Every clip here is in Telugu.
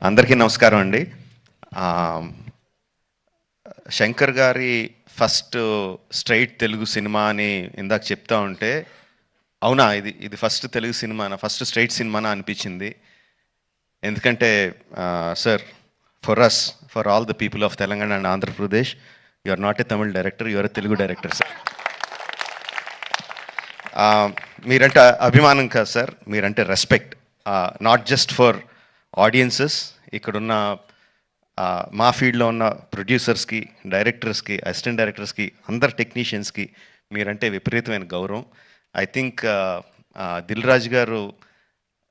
అందరికీ నమస్కారం అండి. ఆ, శంకర్ గారి ఫస్ట్ స్ట్రైట్ తెలుగు సినిమా అని ఇందాక చెప్తా ఉంటే, అవునా ఇది ఇది ఫస్ట్ తెలుగు సినిమానా, ఫస్ట్ స్ట్రైట్ సినిమానా అనిపించింది. ఎందుకంటే sir, for us, for all the people of Telangana and Andhra Pradesh, you are not a Tamil director, you are a Telugu director sir. మీరంటే అభిమానం కాదు సార్, మీరంటే respect. Not just for audiences, ఇక్కడున్న మా ఫీల్డ్లో ఉన్న ప్రొడ్యూసర్స్కి, డైరెక్టర్స్కి, అసిస్టెంట్ డైరెక్టర్స్కి, అందరు టెక్నీషియన్స్కి మీరంటే విపరీతమైన గౌరవం. ఐ థింక్ దిల్ రాజు గారు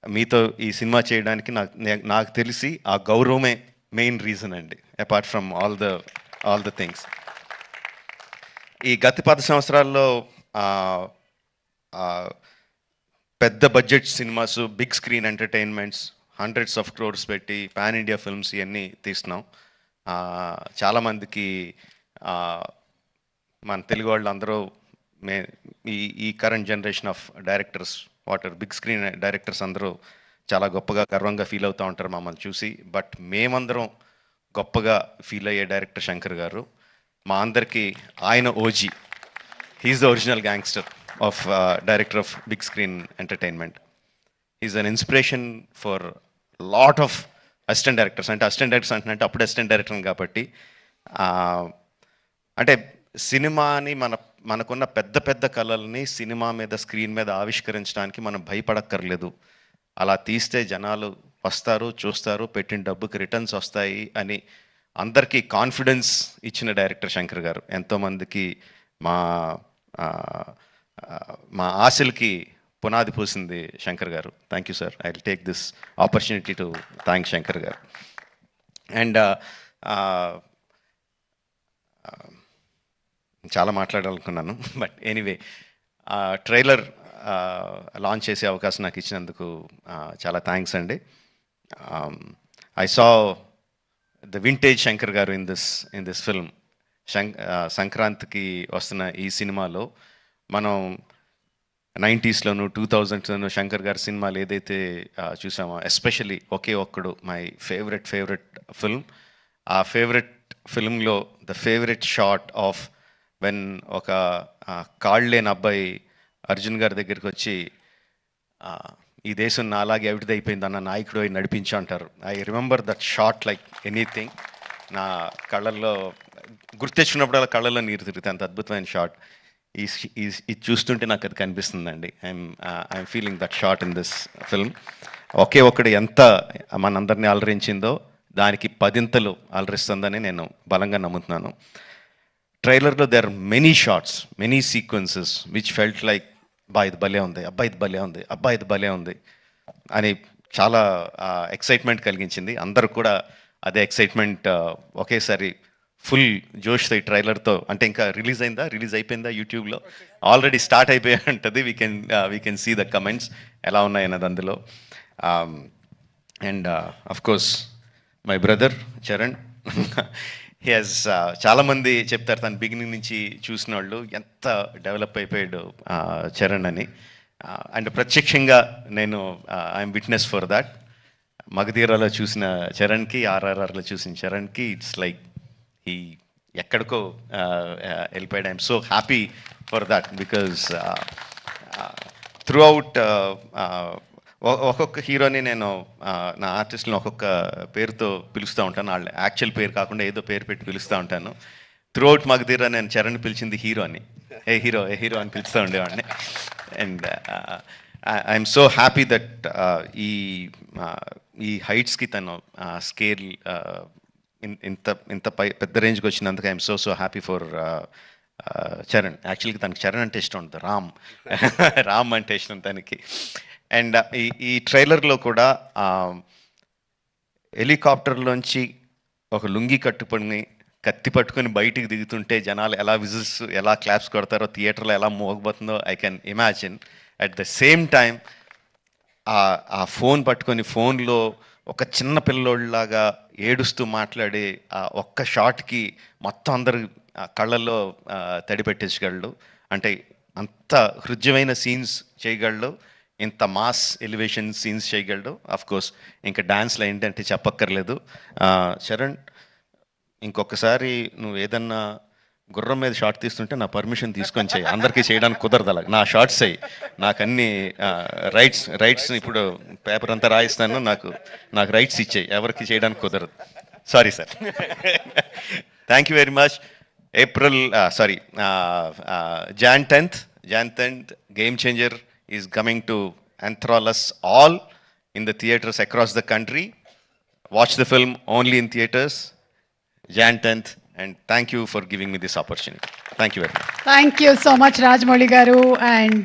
మీతో ఈ సినిమా చేయడానికి నాకు తెలిసి ఆ గౌరవమే మెయిన్ రీజన్ అండి, apart from all the things. ఈ గత 10 సంవత్సరాల్లో పెద్ద budget cinemas, big screen entertainments, hundreds of crores పెట్టి పాన్ ఇండియా ఫిల్మ్స్ ఇవన్నీ తీస్తున్నాం. చాలామందికి మన తెలుగు వాళ్ళు అందరూ మే ఈ ఈ current generation of directors, big screen directors అందరూ చాలా గొప్పగా గర్వంగా ఫీల్ అవుతూ ఉంటారు మమ్మల్ని చూసి. బట్ మేమందరం గొప్పగా ఫీల్ అయ్యే డైరెక్టర్ శంకర్ గారు. మా అందరికీ ఆయన OG. He's the original gangster of director of big screen entertainment. Is an inspiration for lot of assistant directors. అంటే అసిస్టెంట్ డైరెక్టర్స్ అంటే అప్పుడు అసిస్టెంట్ డైరెక్టర్ కాబట్టి, అంటే సినిమాని మనకున్న పెద్ద పెద్ద కళల్ని సినిమా మీద, స్క్రీన్ మీద ఆవిష్కరించడానికి మనం భయపడక్కర్లేదు. అలా తీస్తే జనాలు వస్తారు, చూస్తారు, పెట్టిన డబ్బుకి రిటర్న్స్ వస్తాయి అని అందరికీ కాన్ఫిడెన్స్ ఇచ్చిన డైరెక్టర్ శంకర్ గారు. ఎంతోమందికి మా మా ఆశలకి పునాది పూసింది శంకర్ గారు. Thank you sir. I will take this opportunity to thank Shankar గారు. అండ్ చాలా మాట్లాడాలనుకున్నాను, బట్ ఎనీవే, ట్రైలర్ లాంచ్ చేసే అవకాశం నాకు ఇచ్చినందుకు చాలా థ్యాంక్స్ అండి. I saw the vintage Shankar గారు ఇన్ దిస్ ఫిల్మ్. సంక్రాంతికి వస్తున్న ఈ సినిమాలో మనం 90స్లోను 2000స్లోను శంకర్ గారి సినిమాలు ఏదైతే చూసామో, especially Oke Okkadu my favourite film. ఆ ఫేవరెట్ ఫిల్మ్లో the favourite shot of when ఒక కాళ్ళు లేని అబ్బాయి అర్జున్ గారి దగ్గరికి వచ్చి, ఈ దేశం నా అలాగే అయిపోయింది అన్న నాయకుడు అయి నడిపించు అంటారు. I remember that shot like anything. నా కళ్ళల్లో గుర్తెచ్చినప్పుడు అలా కళ్ళల్లో నీరు తిరుగుతాయి, అంత అద్భుతమైన షాట్. ఇది చూస్తుంటే నాకు అది కనిపిస్తుందండి. I'm feeling that shot in this film. Oke Okkadu ఎంత మనందరినీ అలరించిందో దానికి 10 అలరిస్తుందని నేను బలంగా నమ్ముతున్నాను. ట్రైలర్లో there are many shots, many sequences which felt like, ఇది భలే ఉంది, ఇది భలే ఉంది, ఇది భలే ఉంది అని చాలా ఎక్సైట్మెంట్ కలిగించింది. అందరూ కూడా అదే ఎక్సైట్మెంట్ ఒకేసారి ఫుల్ జోష్తో ఈ ట్రైలర్తో, అంటే ఇంకా రిలీజ్ అయిపోయిందా యూట్యూబ్లో? ఆల్రెడీ స్టార్ట్ అయిపోయి ఉంటుంది. We can see the comments ఎలా ఉన్నాయన్నది అందులో. And of course my brother Charan, he has, చాలామంది చెప్తారు తను బిగినింగ్ నుంచి చూసిన వాళ్ళు ఎంత డెవలప్ అయిపోయాడు చరణ్ అని. అండ్ ప్రత్యక్షంగా నేను ఐఎమ్ విట్నెస్ ఫర్ దాట్. మగధీరాలో చూసిన చరణ్కి, ఆర్ఆర్ఆర్లో చూసిన చరణ్కి ఇట్స్ లైక్ ఈ ఎక్కడికో వెళ్ళిపోయాడు. I'm so happy for that because through out ఒక్కొక్క హీరోని నేను నా ఆర్టిస్ట్ని ఒక్కొక్క పేరుతో పిలుస్తూ ఉంటాను. వాళ్ళ యాక్చువల్ పేరు కాకుండా ఏదో పేరు పెట్టి పిలుస్తూ ఉంటాను. త్రూ అవుట్ మగధీరా నేను చరణ్ పిలిచింది హీరో అని, ఏ హీరో అని పిలుస్తూ ఉండేవాడిని. And I'm so happy that ఈ హైట్స్కి తను స్కేల్ ఇంత పెద్ద రేంజ్కి వచ్చినందుకు I'm so happy for Charan. యాక్చువల్గా తనకి చరణ్ అంటే ఇష్టం ఉంటుంది, రామ్ అంటే ఇష్టం తనకి. అండ్ ఈ ట్రైలర్లో కూడా హెలికాప్టర్లోంచి ఒక లుంగి కట్టుకొని కత్తి పట్టుకొని బయటికి దిగుతుంటే జనాలు ఎలా విజిల్స్, ఎలా క్లాప్స్ కొడతారో, థియేటర్లో ఎలా మోగబోతుందో I can imagine. At the same time ఆ ఫోన్ పట్టుకొని ఫోన్లో ఒక చిన్న పిల్లోళ్ళలాగా ఏడుస్తూ మాట్లాడే ఆ ఒక్క షాట్కి మొత్తం అందరు కళ్ళల్లో తడి పెట్టేసగలడు. అంటే అంత హృద్యమైన సీన్స్ చేయగలడు. ఇంత మాస్ ఎలివేషన్ సీన్స్ చేయగలడు. ఆఫ్ కోర్స్ ఇంకా డాన్స్లో ఏంటంటే చెప్పక్కర్లేదు. చరణ్, ఇంకొకసారి నువ్వు ఏదన్నా గుర్రం మీద షార్ట్ తీస్తుంటే నా పర్మిషన్ తీసుకొని చేయి. అందరికీ చేయడానికి కుదరదు అలా. నా షార్ట్స్ అయ్యి నాకు అన్ని రైట్స్ ఇప్పుడు పేపర్ అంతా రాయిస్తాను. నాకు రైట్స్ ఇచ్చేయి, ఎవరికి చేయడానికి కుదరదు. Sorry sir. Thank you very much. Jan 10th, Game Changer is coming to enthrall us all in the theatres across the country. Watch the film only in theatres, Jan 10th, and thank you for giving me this opportunity. Thank you very much. Thank you so much, Rajmouli Garu. And